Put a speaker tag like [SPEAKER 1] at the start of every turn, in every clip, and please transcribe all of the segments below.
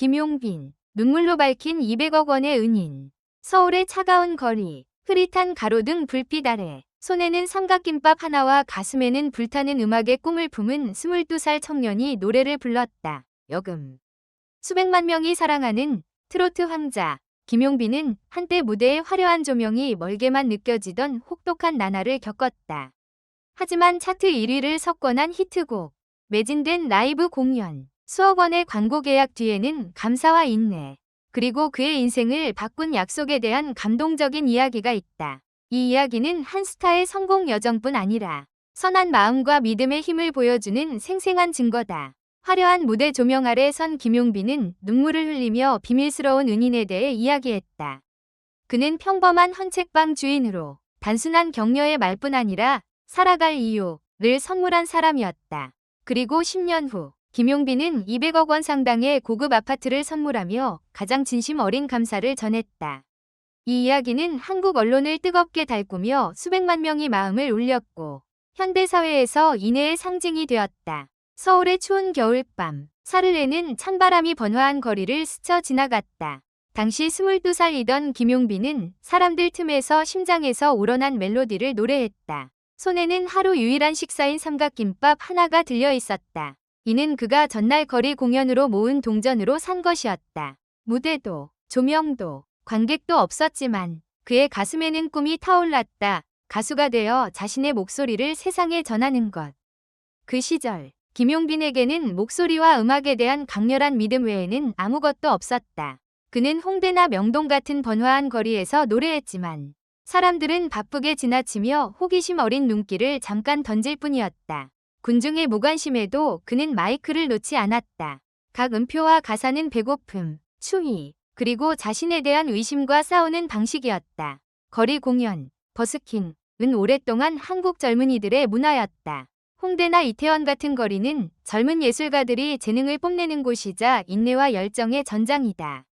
[SPEAKER 1] 김용빈, 눈물로 밝힌 200억 원의 은인. 서울의 차가운 거리, 흐릿한 가로등 불빛 아래 손에는 삼각김밥 하나와 가슴에는 불타는 음악의 꿈을 품은 22살 청년이 노래를 불렀다. 여금. 수백만 명이 사랑하는 트로트 황자 김용빈은 한때 무대의 화려한 조명이 멀게만 느껴지던 혹독한 나날을 겪었다. 하지만 차트 1위를 석권한 히트곡, 매진된 라이브 공연, 수억 원의 광고 계약 뒤에는 감사와 인내, 그리고 그의 인생을 바꾼 약속에 대한 감동적인 이야기가 있다. 이 이야기는 한 스타의 성공 여정뿐 아니라 선한 마음과 믿음의 힘을 보여주는 생생한 증거다. 화려한 무대 조명 아래 선 김용빈은 눈물을 흘리며 비밀스러운 은인에 대해 이야기했다. 그는 평범한 헌책방 주인으로 단순한 격려의 말뿐 아니라 살아갈 이유를 선물한 사람이었다. 그리고 10년 후 김용빈은 200억 원 상당의 고급 아파트를 선물하며 가장 진심 어린 감사를 전했다. 이 이야기는 한국 언론을 뜨겁게 달구며 수백만 명이 마음을 울렸고 현대사회에서 인애의 상징이 되었다. 서울의 추운 겨울밤, 사르르는 찬바람이 번화한 거리를 스쳐 지나갔다. 당시 22살이던 김용빈은 사람들 틈에서 심장에서 우러난 멜로디를 노래했다. 손에는 하루 유일한 식사인 삼각김밥 하나가 들려 있었다. 이는 그가 전날 거리 공연으로 모은 동전으로 산 것이었다. 무대도, 조명도, 관객도 없었지만 그의 가슴에는 꿈이 타올랐다. 가수가 되어 자신의 목소리를 세상에 전하는 것. 그 시절 김용빈에게는 목소리와 음악에 대한 강렬한 믿음 외에는 아무것도 없었다. 그는 홍대나 명동 같은 번화한 거리에서 노래했지만 사람들은 바쁘게 지나치며 호기심 어린 눈길을 잠깐 던질 뿐이었다. 군중의 무관심에도 그는 마이크를 놓지 않았다. 각 음표와 가사는 배고픔, 추위, 그리고 자신에 대한 의심과 싸우는 방식이었다. 거리 공연, 버스킹은 오랫동안 한국 젊은이들의 문화였다. 홍대나 이태원 같은 거리는 젊은 예술가들이 재능을 뽐내는 곳이자 인내와 열정의 전장이다.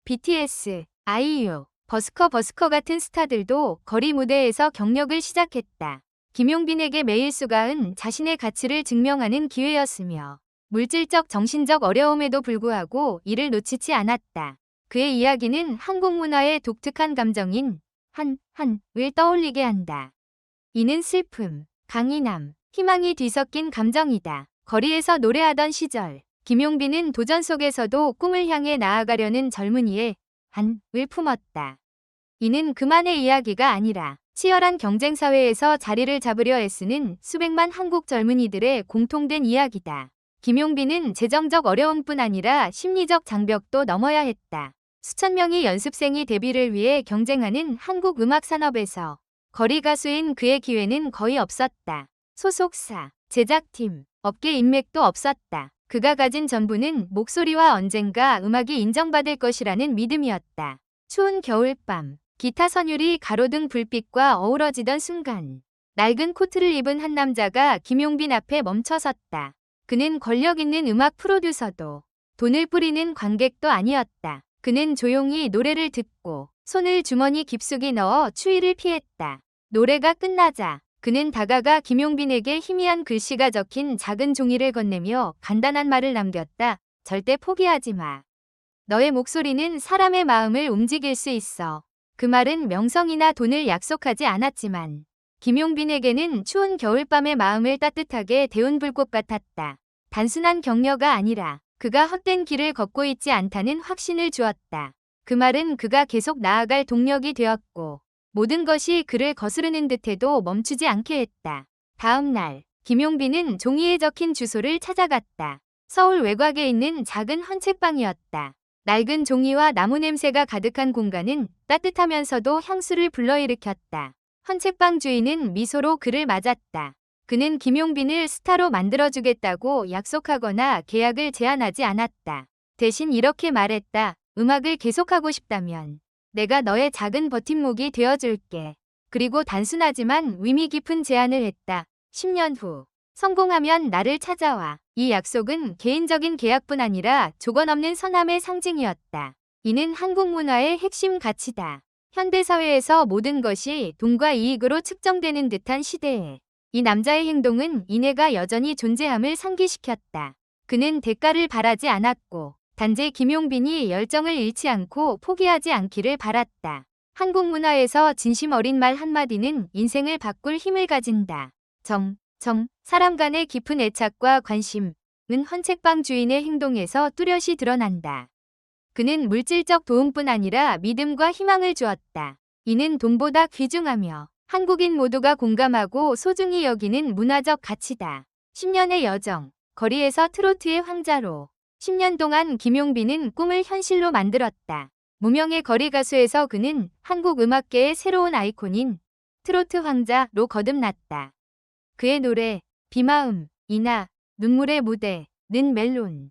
[SPEAKER 1] BTS, 아이유, 버스커 같은 스타들도 거리 무대에서 경력을 시작했다. 김용빈에게 매일 수가은 자신의 가치를 증명하는 기회였으며 물질적 정신적 어려움에도 불구하고 이를 놓치지 않았다. 그의 이야기는 한국 문화의 독특한 감정인 한을 떠올리게 한다. 이는 슬픔, 강인함, 희망이 뒤섞인 감정이다. 거리에서 노래하던 시절, 김용빈은 도전 속에서도 꿈을 향해 나아가려는 젊은이의 한을 품었다. 이는 그만의 이야기가 아니라 치열한 경쟁 사회에서 자리를 잡으려 애쓰는 수백만 한국 젊은이들의 공통된 이야기다. 김용빈은 재정적 어려움뿐 아니라 심리적 장벽도 넘어야 했다. 수천 명의 연습생이 데뷔를 위해 경쟁하는 한국 음악 산업에서 거리 가수인 그의 기회는 거의 없었다. 소속사, 제작팀, 업계 인맥도 없었다. 그가 가진 전부는 목소리와 언젠가 음악이 인정받을 것이라는 믿음이었다. 추운 겨울밤, 기타 선율이 가로등 불빛과 어우러지던 순간, 낡은 코트를 입은 한 남자가 김용빈 앞에 멈춰섰다. 그는 권력 있는 음악 프로듀서도, 돈을 뿌리는 관객도 아니었다. 그는 조용히 노래를 듣고 손을 주머니 깊숙이 넣어 추위를 피했다. 노래가 끝나자 그는 다가가 김용빈에게 희미한 글씨가 적힌 작은 종이를 건네며 간단한 말을 남겼다. 절대 포기하지 마. 너의 목소리는 사람의 마음을 움직일 수 있어. 그 말은 명성이나 돈을 약속하지 않았지만 김용빈에게는 추운 겨울밤의 마음을 따뜻하게 데운 불꽃 같았다. 단순한 격려가 아니라 그가 헛된 길을 걷고 있지 않다는 확신을 주었다. 그 말은 그가 계속 나아갈 동력이 되었고 모든 것이 그를 거스르는 듯해도 멈추지 않게 했다. 다음 날 김용빈은 종이에 적힌 주소를 찾아갔다. 서울 외곽에 있는 작은 헌책방이었다. 낡은 종이와 나무 냄새가 가득한 공간은 따뜻하면서도 향수를 불러일으켰다. 헌책방 주인은 미소로 그를 맞았다. 그는 김용빈을 스타로 만들어주겠다고 약속하거나 계약을 제안하지 않았다. 대신 이렇게 말했다. 음악을 계속하고 싶다면 내가 너의 작은 버팀목이 되어줄게. 그리고 단순하지만 의미 깊은 제안을 했다. 10년 후 성공하면 나를 찾아와. 이 약속은 개인적인 계약뿐 아니라 조건 없는 선함의 상징이었다. 이는 한국 문화의 핵심 가치다. 현대사회에서 모든 것이 돈과 이익으로 측정되는 듯한 시대에 이 남자의 행동은 인애가 여전히 존재함을 상기시켰다. 그는 대가를 바라지 않았고 단지 김용빈이 열정을 잃지 않고 포기하지 않기를 바랐다. 한국 문화에서 진심 어린 말 한마디는 인생을 바꿀 힘을 가진다. 사람 간의 깊은 애착과 관심은 헌책방 주인의 행동에서 뚜렷이 드러난다. 그는 물질적 도움뿐 아니라 믿음과 희망을 주었다. 이는 돈보다 귀중하며 한국인 모두가 공감하고 소중히 여기는 문화적 가치다. 10년의 여정, 거리에서 트로트의 황자로 10년 동안 김용빈은 꿈을 현실로 만들었다. 무명의 거리 가수에서 그는 한국 음악계의 새로운 아이콘인 트로트 황자로 거듭났다. 그의 노래, 비마음, 이나, 눈물의 무대, 는 멜론,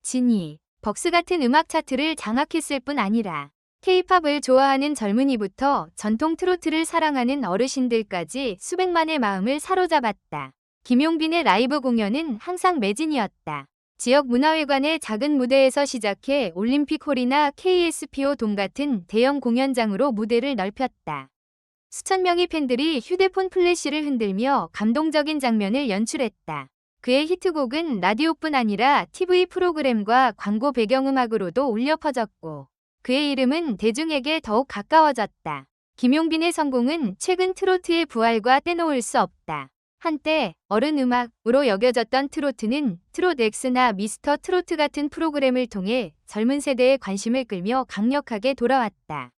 [SPEAKER 1] 진이, 벅스 같은 음악 차트를 장악했을 뿐 아니라 K-팝을 좋아하는 젊은이부터 전통 트로트를 사랑하는 어르신들까지 수백만의 마음을 사로잡았다. 김용빈의 라이브 공연은 항상 매진이었다. 지역 문화회관의 작은 무대에서 시작해 올림픽홀이나 KSPO 돔 같은 대형 공연장으로 무대를 넓혔다. 수천 명의 팬들이 휴대폰 플래시를 흔들며 감동적인 장면을 연출했다. 그의 히트곡은 라디오뿐 아니라 TV 프로그램과 광고 배경음악으로도 울려 퍼졌고 그의 이름은 대중에게 더욱 가까워졌다. 김용빈의 성공은 최근 트로트의 부활과 떼놓을 수 없다. 한때 어른 음악으로 여겨졌던 트로트는 트롯엑스나 미스터 트로트 같은 프로그램을 통해 젊은 세대의 관심을 끌며 강력하게 돌아왔다.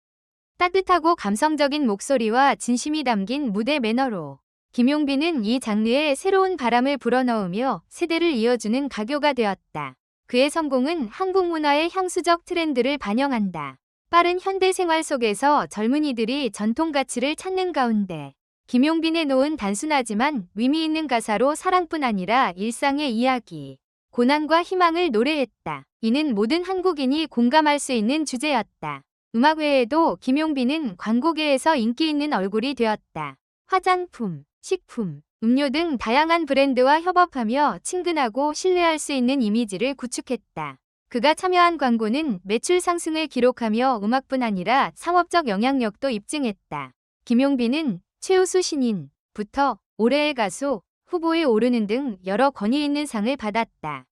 [SPEAKER 1] 따뜻하고 감성적인 목소리와 진심이 담긴 무대 매너로 김용빈은 이 장르에 새로운 바람을 불어넣으며 세대를 이어주는 가교가 되었다. 그의 성공은 한국 문화의 향수적 트렌드를 반영한다. 빠른 현대 생활 속에서 젊은이들이 전통 가치를 찾는 가운데 김용빈의 노은 단순하지만 의미 있는 가사로 사랑뿐 아니라 일상의 이야기, 고난과 희망을 노래했다. 이는 모든 한국인이 공감할 수 있는 주제였다. 음악 외에도 김용빈은 광고계에서 인기 있는 얼굴이 되었다. 화장품, 식품, 음료 등 다양한 브랜드와 협업하며 친근하고 신뢰할 수 있는 이미지를 구축했다. 그가 참여한 광고는 매출 상승을 기록하며 음악뿐 아니라 상업적 영향력도 입증했다. 김용빈은 최우수 신인부터 올해의 가수 후보에 오르는 등 여러 권위 있는 상을 받았다.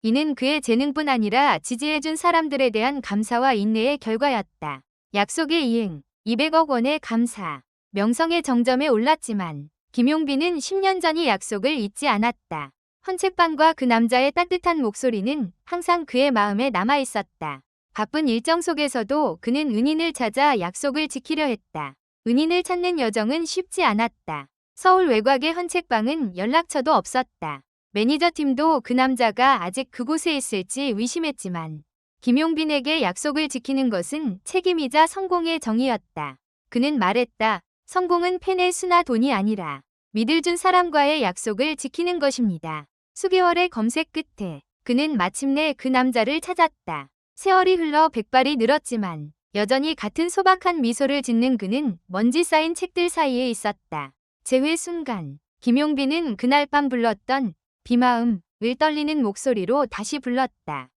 [SPEAKER 1] 이는 그의 재능뿐 아니라 지지해준 사람들에 대한 감사와 인내의 결과였다. 약속의 이행, 200억 원의 감사, 명성의 정점에 올랐지만 김용빈은 10년 전의 약속을 잊지 않았다. 헌책방과 그 남자의 따뜻한 목소리는 항상 그의 마음에 남아있었다. 바쁜 일정 속에서도 그는 은인을 찾아 약속을 지키려 했다. 은인을 찾는 여정은 쉽지 않았다. 서울 외곽의 헌책방은 연락처도 없었다. 매니저 팀도 그 남자가 아직 그곳에 있을지 의심했지만 김용빈에게 약속을 지키는 것은 책임이자 성공의 정의였다. 그는 말했다. 성공은 팬의 수나 돈이 아니라 믿을 준 사람과의 약속을 지키는 것입니다. 수개월의 검색 끝에 그는 마침내 그 남자를 찾았다. 세월이 흘러 백발이 늘었지만 여전히 같은 소박한 미소를 짓는 그는 먼지 쌓인 책들 사이에 있었다. 재회 순간 김용빈은 그날 밤 불렀던 비마음을 떨리는 목소리로 다시 불렀다.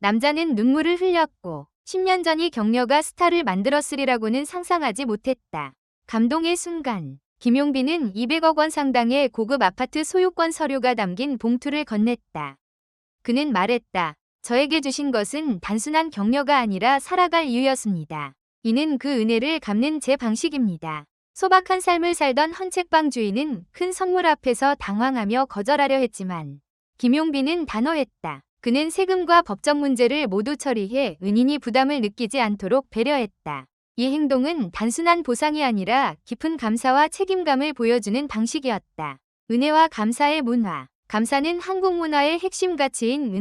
[SPEAKER 1] 남자는 눈물을 흘렸고 10년 전이 격려가 스타를 만들었으리라고는 상상하지 못했다. 감동의 순간 김용빈은 200억 원 상당의 고급 아파트 소유권 서류가 담긴 봉투를 건넸다. 그는 말했다. 저에게 주신 것은 단순한 격려가 아니라 살아갈 이유였습니다. 이는 그 은혜를 갚는 제 방식입니다. 소박한 삶을 살던 헌책방 주인은 큰 선물 앞에서 당황하며 거절하려 했지만 김용빈은 단호했다. 그는 세금과 법적 문제를 모두 처리해 은인이 부담을 느끼지 않도록 배려했다. 이 행동은 단순한 보상이 아니라 깊은 감사와 책임감을 보여주는 방식이었다. 은혜와 감사의 문화. 감사는 한국 문화의 핵심 가치인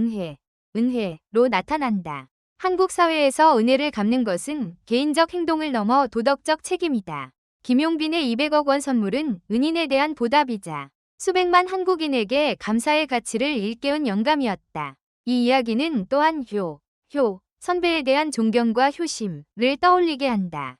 [SPEAKER 1] 은혜로 나타난다. 한국 사회에서 은혜를 갚는 것은 개인적 행동을 넘어 도덕적 책임이다. 김용빈의 200억 원 선물은 은인에 대한 보답이자 수백만 한국인에게 감사의 가치를 일깨운 영감이었다. 이 이야기는 또한 선배에 대한 존경과 효심을 떠올리게 한다.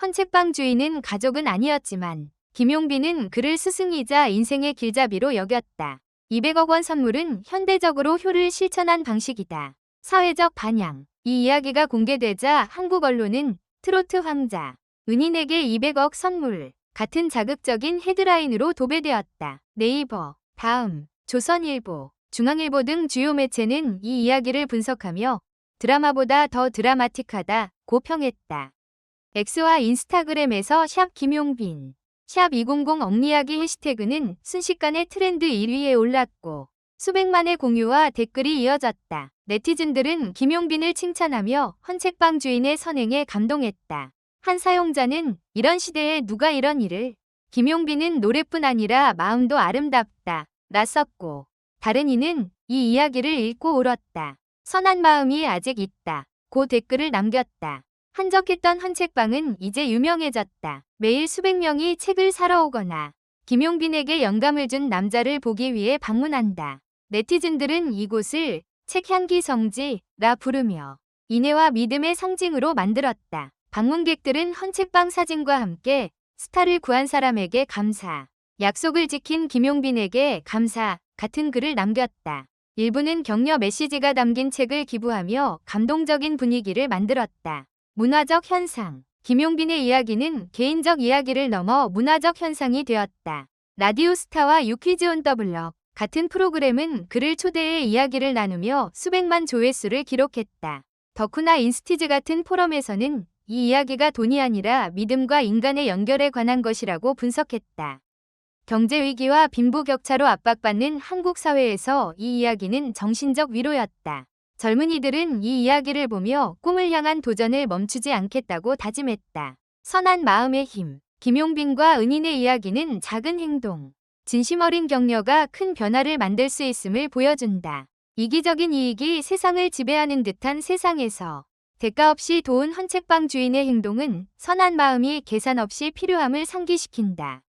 [SPEAKER 1] 헌책방 주인은 가족은 아니었지만 김용빈은 그를 스승이자 인생의 길잡이로 여겼다. 200억 원 선물은 현대적으로 효를 실천한 방식이다. 사회적 반향. 이 이야기가 공개되자 한국 언론은 트로트 황자, 은인에게 200억 선물 같은 자극적인 헤드라인으로 도배되었다. 네이버, 다음, 조선일보. 중앙일보 등 주요 매체는 이 이야기를 분석하며 드라마보다 더 드라마틱하다고 평했다. X와 인스타그램에서 샵 김용빈, 샵 200 억리야기 해시태그는 순식간에 트렌드 1위에 올랐고 수백만의 공유와 댓글이 이어졌다. 네티즌들은 김용빈을 칭찬하며 헌책방 주인의 선행에 감동했다. 한 사용자는 이런 시대에 누가 이런 일을, 김용빈은 노래뿐 아니라 마음도 아름답다 라 썼고, 다른 이는 이 이야기를 읽고 울었다. 선한 마음이 아직 있다 고 댓글을 남겼다. 한적했던 헌책방은 이제 유명해졌다. 매일 수백 명이 책을 사러 오거나 김용빈에게 영감을 준 남자를 보기 위해 방문한다. 네티즌들은 이곳을 책향기 성지라 부르며 인애와 믿음의 상징으로 만들었다. 방문객들은 헌책방 사진과 함께 스타를 구한 사람에게 감사, 약속을 지킨 김용빈에게 감사 같은 글을 남겼다. 일부는 격려 메시지가 담긴 책을 기부하며 감동적인 분위기를 만들었다. 문화적 현상. 김용빈의 이야기는 개인적 이야기를 넘어 문화적 현상이 되었다. 라디오 스타와 유퀴즈 온 더 블럭 같은 프로그램은 그를 초대해 이야기를 나누며 수백만 조회수를 기록했다. 덕후나 인스티즈 같은 포럼에서는 이 이야기가 돈이 아니라 믿음과 인간의 연결에 관한 것이라고 분석했다. 경제위기와 빈부격차로 압박받는 한국 사회에서 이 이야기는 정신적 위로였다. 젊은이들은 이 이야기를 보며 꿈을 향한 도전을 멈추지 않겠다고 다짐했다. 선한 마음의 힘. 김용빈과 은인의 이야기는 작은 행동, 진심 어린 격려가 큰 변화를 만들 수 있음을 보여준다. 이기적인 이익이 세상을 지배하는 듯한 세상에서 대가 없이 도운 헌책방 주인의 행동은 선한 마음이 계산 없이 필요함을 상기시킨다.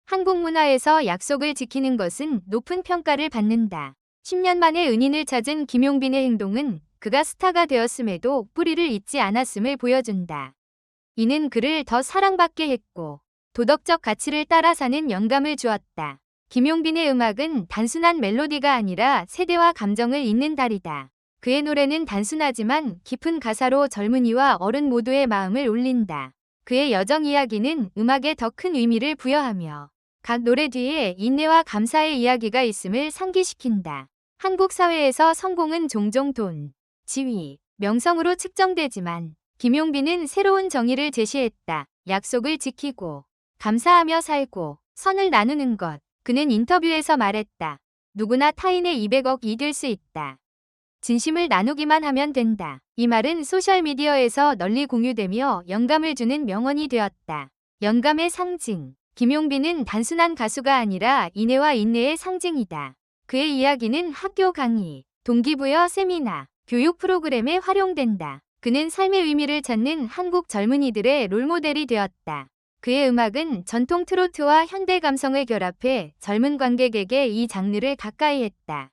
[SPEAKER 1] 한국 문화에서 약속을 지키는 것은 높은 평가를 받는다. 10년 만에 은인을 찾은 김용빈의 행동은 그가 스타가 되었음에도 뿌리를 잇지 않았음을 보여준다. 이는 그를 더 사랑받게 했고 도덕적 가치를 따라 사는 영감을 주었다. 김용빈의 음악은 단순한 멜로디가 아니라 세대와 감정을 잇는 달이다. 그의 노래는 단순하지만 깊은 가사로 젊은이와 어른 모두의 마음을 울린다. 그의 여정 이야기는 음악에 더 큰 의미를 부여하며 각 노래 뒤에 인내와 감사의 이야기가 있음을 상기시킨다. 한국 사회에서 성공은 종종 돈, 지위, 명성으로 측정되지만 김용빈은 새로운 정의를 제시했다. 약속을 지키고 감사하며 살고 선을 나누는 것. 그는 인터뷰에서 말했다. 누구나 타인의 200억이 될 수 있다. 진심을 나누기만 하면 된다. 이 말은 소셜미디어에서 널리 공유되며 영감을 주는 명언이 되었다. 영감의 상징. 김용빈은 단순한 가수가 아니라 인애와 인내의 상징이다. 그의 이야기는 학교 강의, 동기부여 세미나, 교육 프로그램에 활용된다. 그는 삶의 의미를 찾는 한국 젊은이들의 롤모델이 되었다. 그의 음악은 전통 트로트와 현대 감성을 결합해 젊은 관객에게 이 장르를 가까이 했다.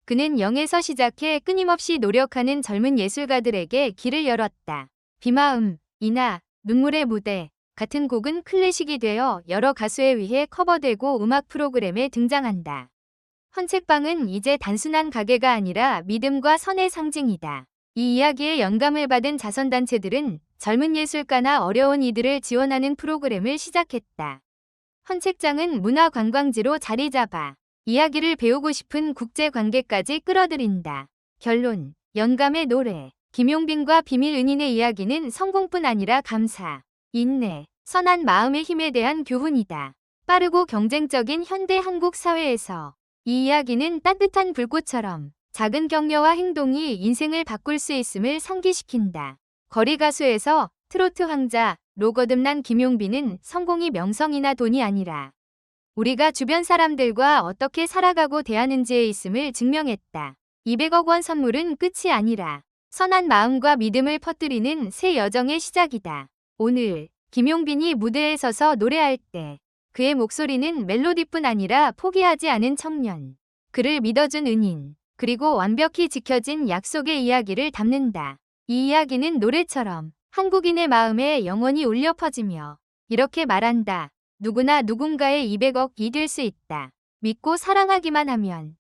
[SPEAKER 1] 그는 0에서 시작해 끊임없이 노력하는 젊은 예술가들에게 길을 열었다. 비마음, 이나, 눈물의 무대 같은 곡은 클래식이 되어 여러 가수에 의해 커버되고 음악 프로그램에 등장한다. 헌책방은 이제 단순한 가게가 아니라 믿음과 선의 상징이다. 이 이야기에 영감을 받은 자선단체들은 젊은 예술가나 어려운 이들을 지원하는 프로그램을 시작했다. 헌책장은 문화관광지로 자리 잡아 이야기를 배우고 싶은 국제 관객까지 끌어들인다. 결론, 영감의 노래. 김용빈과 비밀 은인의 이야기는 성공뿐 아니라 감사, 인내, 선한 마음의 힘에 대한 교훈이다. 빠르고 경쟁적인 현대 한국 사회에서 이 이야기는 따뜻한 불꽃처럼 작은 격려와 행동이 인생을 바꿀 수 있음을 상기시킨다. 거리 가수에서 트로트 황자로 거듭난 김용빈은 성공이 명성이나 돈이 아니라 우리가 주변 사람들과 어떻게 살아가고 대하는지에 있음을 증명했다. 200억 원 선물은 끝이 아니라 선한 마음과 믿음을 퍼뜨리는 새 여정의 시작이다. 오늘 김용빈이 무대에 서서 노래할 때 그의 목소리는 멜로디뿐 아니라 포기하지 않은 청년, 그를 믿어준 은인, 그리고 완벽히 지켜진 약속의 이야기를 담는다. 이 이야기는 노래처럼 한국인의 마음에 영원히 울려 퍼지며 이렇게 말한다. 누구나 누군가의 200억이 될 수 있다. 믿고 사랑하기만 하면.